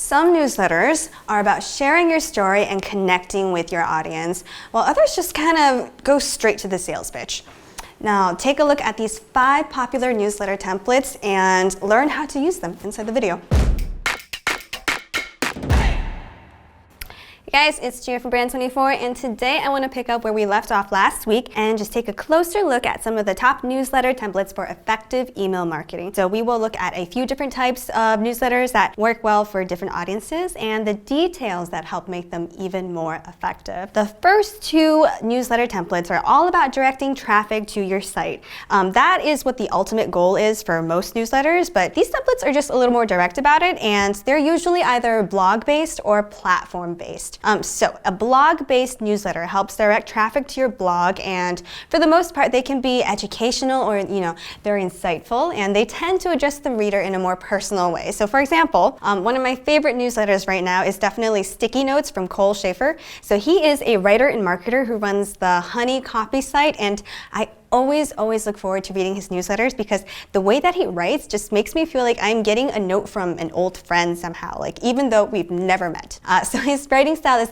Some newsletters are about sharing your story and connecting with your audience, while others just kind of go straight to the sales pitch. Now, take a look at these 5 popular newsletter templates and learn how to use them inside the video. Hey guys, it's Chia from Brand24, and today I want to pick up where we left off last week and just take a closer look at some of the top newsletter templates for effective email marketing. So we will look at a few different types of newsletters that work well for different audiences and the details that help make them even more effective. The first 2 newsletter templates are all about directing traffic to your site. That is what the ultimate goal is for most newsletters, but these templates are just a little more direct about it, and they're usually either blog-based or platform-based. So a blog-based newsletter helps direct traffic to your blog, and for the most part they can be educational or very insightful, and they tend to address the reader in a more personal way. So for example, one of my favorite newsletters right now is definitely Sticky Notes from Cole Schafer. So he is a writer and marketer who runs the Honey Copy site, and I always look forward to reading his newsletters because the way that he writes just makes me feel like I'm getting a note from an old friend somehow, like even though we've never met. So his writing style is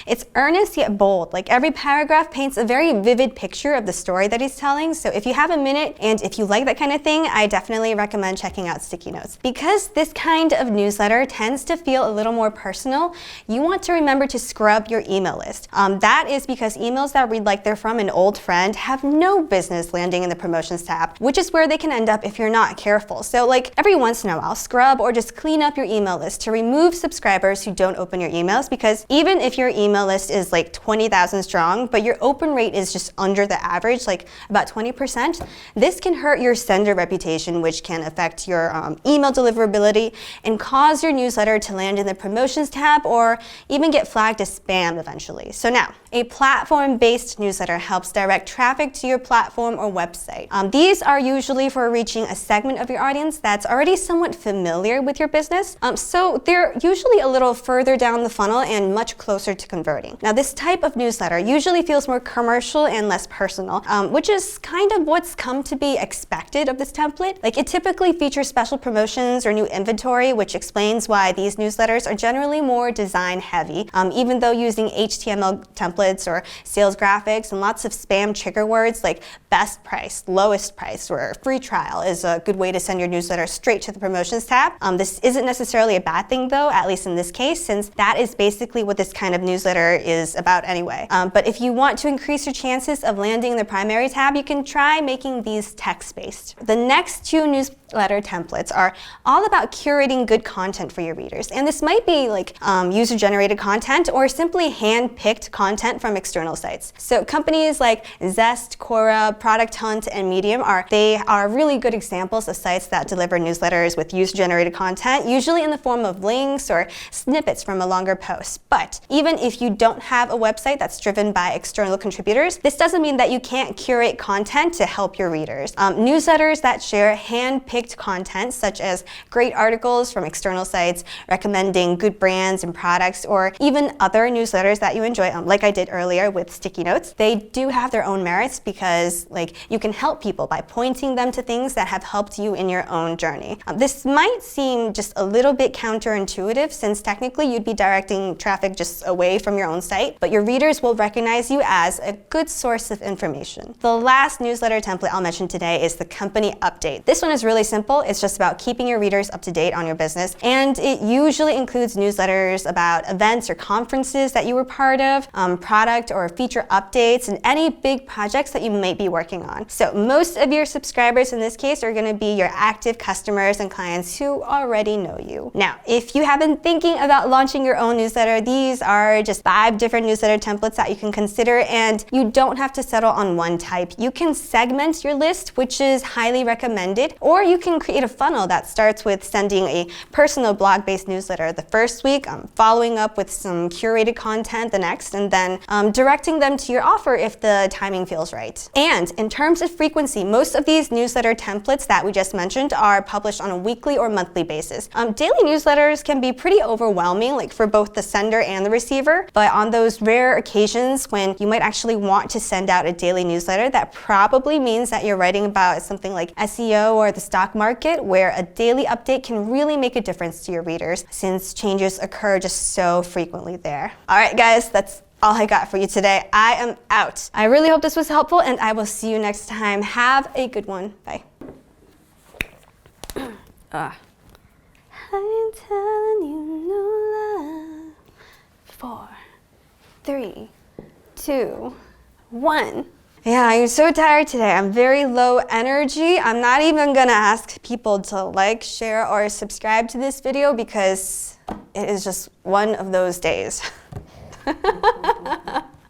it's earnest yet bold. Like every paragraph paints a very vivid picture of the story that he's telling. So if you have a minute and if you like that kind of thing, I definitely recommend checking out Sticky Notes. Because this kind of newsletter tends to feel a little more personal, you want to remember to scrub your email list. That is because emails that read like they're from an old friend have no business landing in the promotions tab, which is where they can end up if you're not careful. So like every once in a while, scrub or just clean up your email list to remove subscribers who don't open your emails, because even if your email list is like 20,000 strong, but your open rate is just under the average, like about 20%, this can hurt your sender reputation, which can affect your email deliverability and cause your newsletter to land in the promotions tab or even get flagged as spam eventually. So now, a platform-based newsletter helps direct traffic to your platform or website. These are usually for reaching a segment of your audience that's already somewhat familiar with your business, so they're usually a little further down the funnel and much closer to converting. Now, this type of newsletter usually feels more commercial and less personal, which is kind of what's come to be expected of this template. Like, it typically features special promotions or new inventory, which explains why these newsletters are generally more design-heavy, even though using HTML templates or sales graphics and lots of spam trigger words like best price, lowest price, or free trial is a good way to send your newsletter straight to the promotions tab. This isn't necessarily a bad thing though, at least in this case, since that is basically what this kind of newsletter is about anyway. But if you want to increase your chances of landing in the primary tab, you can try making these text-based. The next 2 newsletter templates are all about curating good content for your readers, and this might be like user-generated content or simply hand-picked content from external sites. So companies like Zest, Quora, Product Hunt, and Medium are really good examples of sites that deliver newsletters with user-generated content, usually in the form of links or snippets from a longer post. But even if you don't have a website that's driven by external contributors, this doesn't mean that you can't curate content to help your readers. Newsletters that share hand-picked content, such as great articles from external sites recommending good brands and products, or even other newsletters that you enjoy, like I did earlier with Sticky Notes, they do have their own merits because you can help people by pointing them to things that have helped you in your own journey. This might seem just a little bit counterintuitive, since technically you'd be directing traffic just away from your own site, but your readers will recognize you as a good source of information. The last newsletter template I'll mention today is the company update. This one is really simple. It's just about keeping your readers up to date on your business, and it usually includes newsletters about events or conferences that you were part of, product or feature updates, and any big projects that you might be working on. So most of your subscribers in this case are going to be your active customers and clients who already know you. Now, if you have been thinking about launching your own newsletter, these are just 5 different newsletter templates that you can consider, and you don't have to settle on one type. You can segment your list, which is highly recommended, or you can create a funnel that starts with sending a personal blog-based newsletter the first week, following up with some curated content the next, and then directing them to your offer if the timing feels right. And in terms of frequency, most of these newsletter templates that we just mentioned are published on a weekly or monthly basis. Daily newsletters can be pretty overwhelming, like for both the sender and the receiver, but on those rare occasions when you might actually want to send out a daily newsletter, that probably means that you're writing about something like SEO or the stock stock market, where a daily update can really make a difference to your readers since changes occur just so frequently there. All right, guys, that's all I got for you today. I am out. I really hope this was helpful, and I will see you next time. Have a good one. Bye. I'm telling you no love. 4, 3, 2, 1. Yeah, I'm so tired today. I'm very low energy. I'm not even gonna ask people to like, share, or subscribe to this video because it is just one of those days.